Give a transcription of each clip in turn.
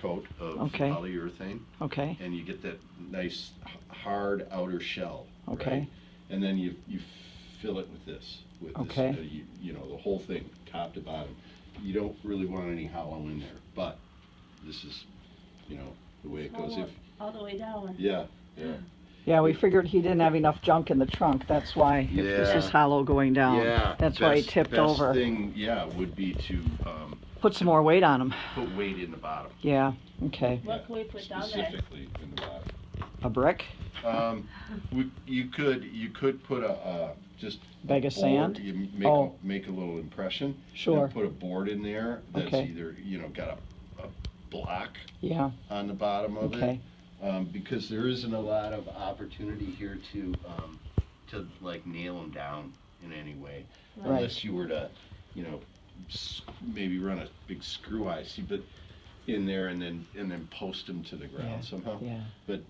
coat of Okay. polyurethane. Okay. And you get that nice hard outer shell. Okay. Right? And then you fill it with this. Okay. You know, the whole thing, top to bottom. You don't really want any hollow in there, but this is, you know, the way it goes. All the way down. Yeah. Yeah, we figured he didn't have enough junk in the trunk. That's why, if this is hollow going down, that's why he tipped over. Best thing, would be to put some more weight on him. put weight in the bottom. Yeah. Okay. What can we put down there? Specifically in the bottom. A brick. You could put a just bag of sand. You make a little impression. Sure. And put a board in there that's Okay. either got a block Yeah. on the bottom of Okay. it, because there isn't a lot of opportunity here to like nail them down in any way, Right. unless you were to maybe run a big screw IC, but in there and then post them to the ground somehow. Yeah. But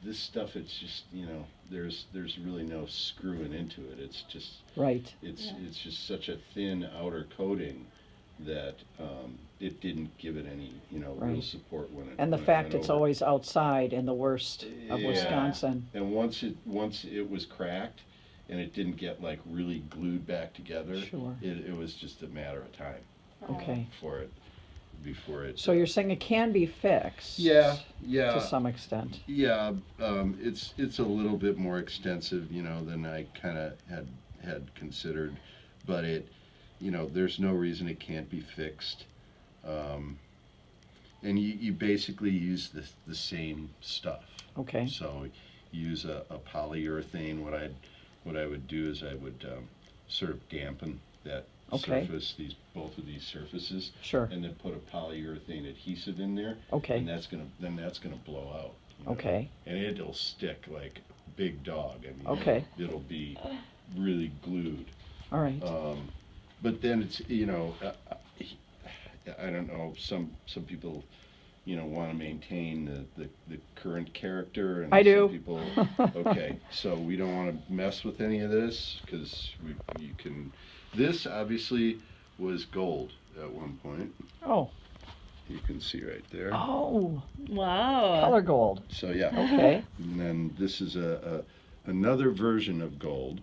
this stuff, it's just there's really no screwing into it. It's just Right. it's just such a thin outer coating that it didn't give it any real Right. support when it. And the when it fact went it's over. always outside in the worst of Yeah. Wisconsin. And once it was cracked, and it didn't get like really glued back together. Sure. It was just a matter of time Okay. before it. So you're saying it can be fixed? Yeah. To some extent. Yeah, it's a little bit more extensive, than I kind of had considered, but there's no reason it can't be fixed, and you basically use the same stuff. Okay. So you use a polyurethane. What I would do is I would sort of dampen that Okay. surface, both of these surfaces, Sure. and then put a polyurethane adhesive in there. Okay. And that's gonna blow out. Okay. And it'll stick like big dog. I mean, Okay. it'll be really glued. All right. But then it's I don't know. Some people want to maintain the current character, and I do. some people okay. So we don't want to mess with any of this because you can. This obviously was gold at one point. Oh. You can see right there. Oh. Wow. Color gold. So yeah. Okay. And then this is another version of gold.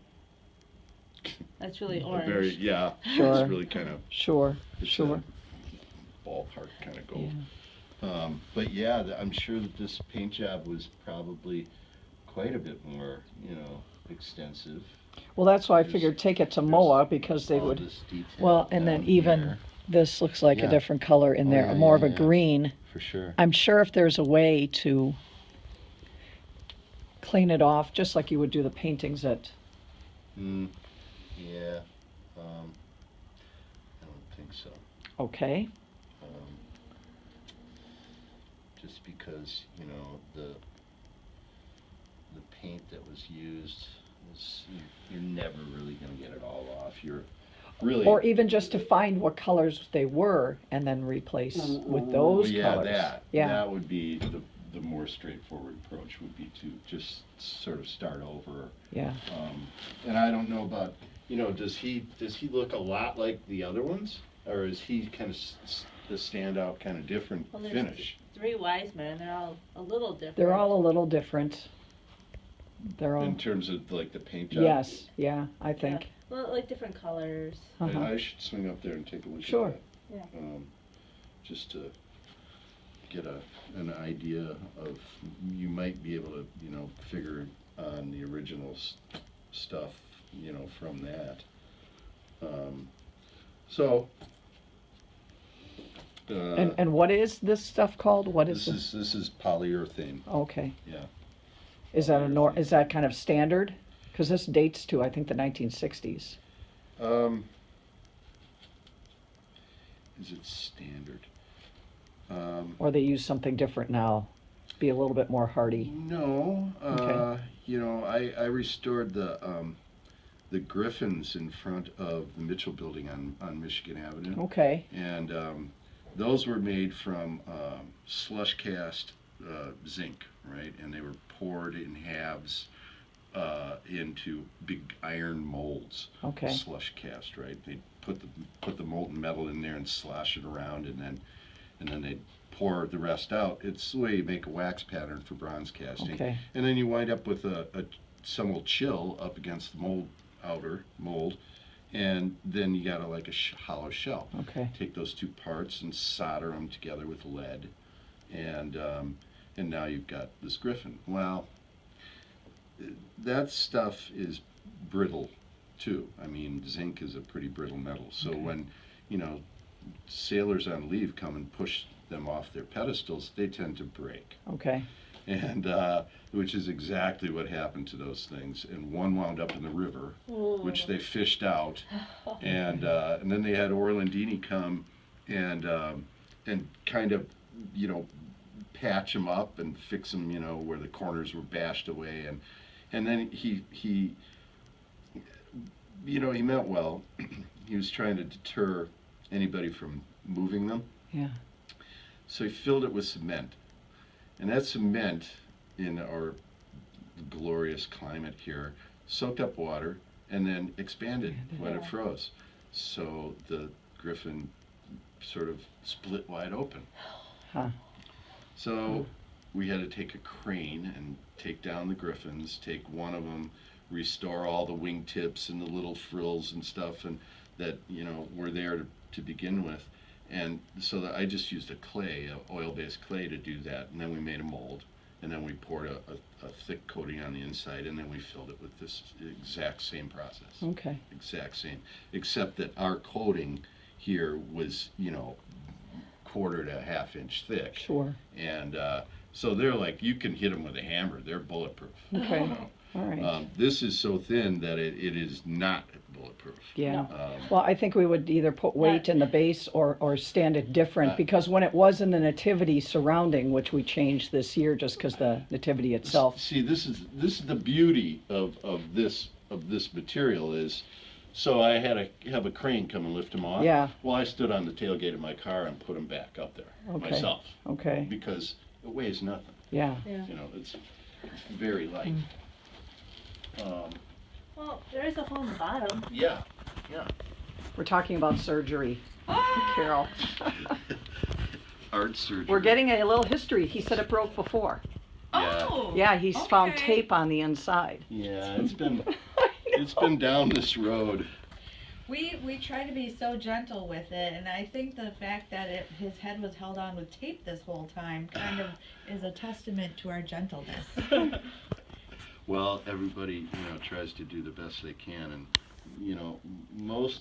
That's really A orange. very Sure. It's really kind of Sure. it's Sure. a ballpark kind of gold. Yeah. But yeah, I'm sure that this paint job was probably quite a bit more, extensive. Well, that's why I There's- figured take it to there's MOA because they all would. this detail Well, and then down even here. this looks like Yeah. a different color in Oh, there, yeah, more of yeah, a yeah. green. For sure. I'm sure if there's a way to clean it off, just like you would do the paintings at. Yeah. I don't think so. Okay. Just because the paint that was used you're never really going to get it all off. You're really Or even just to find what colors they were and then replace with those yeah, colors. that would be the more straightforward approach would be to just sort of start over. Yeah. And I don't know about does he look a lot like the other ones, or is he kind of the standout kind of different Well, there's finish? 3 Wiseman. They're all a little different. They're all a little different. They're all. In terms of like the paint job? Yes. Yeah. I think. Yeah. Well, like different colors. Uh-huh. I should swing up there and take a look Sure. at Yeah. that. Just to get an idea of, you might be able to, figure on the original stuff, from that. And what is this stuff called? What is this is polyurethane. Okay. Yeah. Is that is that kind of standard? Because this dates to I think the 1960s. Is it standard? Or they use something different now, be a little bit more hardy. No. Okay. I restored the griffins in front of the Mitchell building on Michigan Avenue. Okay. And those were made from slush cast zinc, right? And they were poured in halves into big iron molds. Okay. Slush cast, right? They put the molten metal in there and slosh it around, and then they'd pour the rest out. It's the way you make a wax pattern for bronze casting. Okay. And then you wind up with some will chill up against the outer mold, and then you got like a hollow shell. Okay. Take those two parts and solder them together with lead, and now you've got this griffin. Well, that stuff is brittle too. I mean, zinc is a pretty brittle metal. So when, sailors on leave come and push them off their pedestals, they tend to break. Okay. And which is exactly what happened to those things. And one wound up in the river, which they fished out, and then they had Orlandini come and kind of, patch them up and fix them, where the corners were bashed away, and then he meant well. He was trying to deter anybody from moving them. Yeah. So he filled it with cement. And that cement, in our glorious climate here, soaked up water and then expanded when it froze. So the griffin sort of split wide open. Huh. So we had to take a crane and take down the griffins, take one of them, restore all the wingtips and the little frills and stuff and that were there to begin with. And so I just used a oil-based clay to do that, and then we made a mold, and then we poured a thick coating on the inside, and then we filled it with this exact same process. Okay. Exact same, except that our coating here was, quarter to a half inch thick. Sure. And so they're like, you can hit them with a hammer. They're bulletproof. Okay. All right. This is so thin that it is not bulletproof. Yeah. Well, I think we would either put weight in the base or stand it different, because when it was in the nativity surrounding, which we changed this year just because the nativity itself. See, this is the beauty of this material is. So I had to have a crane come and lift them off. Yeah. Well, I stood on the tailgate of my car and put them back up there myself. Okay. Because it weighs nothing. Yeah. It's very light. Well, there is a hole in the bottom. Yeah. We're talking about surgery, Carol. Art surgery. We're getting a little history. He said it broke before. Yeah. Oh. Yeah, he's found tape on the inside. Yeah, it's been down this road. We try to be so gentle with it, and I think the fact that his head was held on with tape this whole time kind of is a testament to our gentleness. Well, everybody, tries to do the best they can, and, most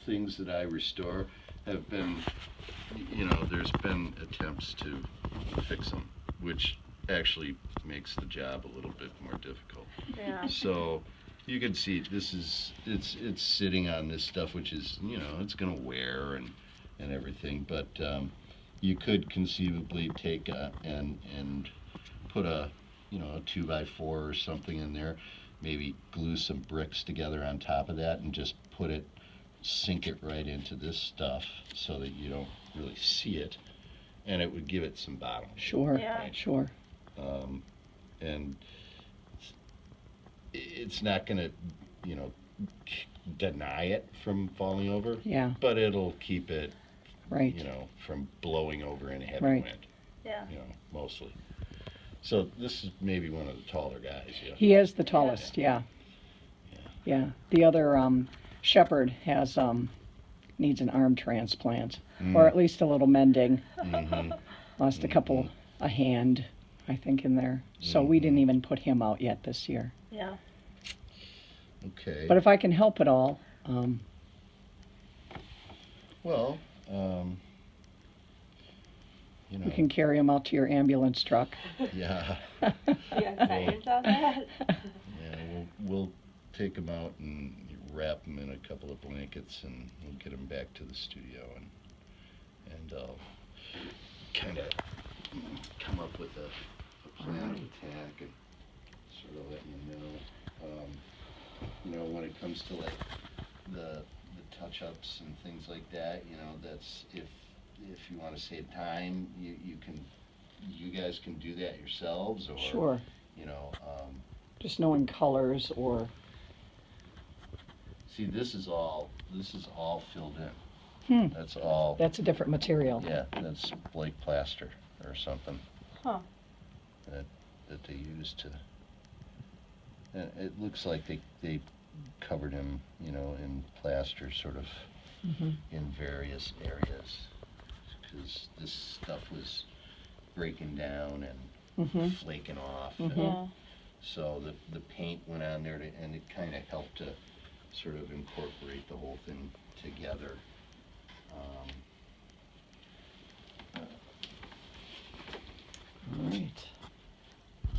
things that I restore have been, there's been attempts to fix them, which actually makes the job a little bit more difficult. Yeah. So you can see it's sitting on this stuff, which is, it's gonna wear and everything, but you could conceivably take and put a 2x4 or something in there, maybe glue some bricks together on top of that and just sink it right into this stuff so that you don't really see it, and it would give it some bottom. Sure. Yeah. Right? Sure. And it's not gonna, deny it from falling over. Yeah. But it'll keep it, Right. from blowing over in a heavy Right. wind. Yeah. Mostly. So this is maybe one of the taller guys. Yeah. He is the tallest. Yeah. Yeah. The other shepherd needs an arm transplant, or at least a little mending. Mm-hmm. Lost a hand, I think, in there. So we didn't even put him out yet this year. Yeah. Okay. But if I can help at all, Well, we can carry him out to your ambulance truck. Yeah. You excited about that? Yeah, we'll take them out and wrap them in a couple of blankets, and we'll get them back to the studio, and I'll kind of come up with a plan of attack and sort of let you know. When it comes to like the touch-ups and things like that, that's if you want to save time, you guys can do that yourselves, or Sure. you know, Just knowing colors or, see, this is all filled in. That's all. That's a different material. Yeah, that's like plaster or something Huh. that they use to. And it looks like they covered him, you know, in plaster, sort of Mhm. in various areas, because this stuff was breaking down and Mhm. flaking off. Mhm. Yeah. So the paint went on there, and it kind of helped to sort of incorporate the whole thing together.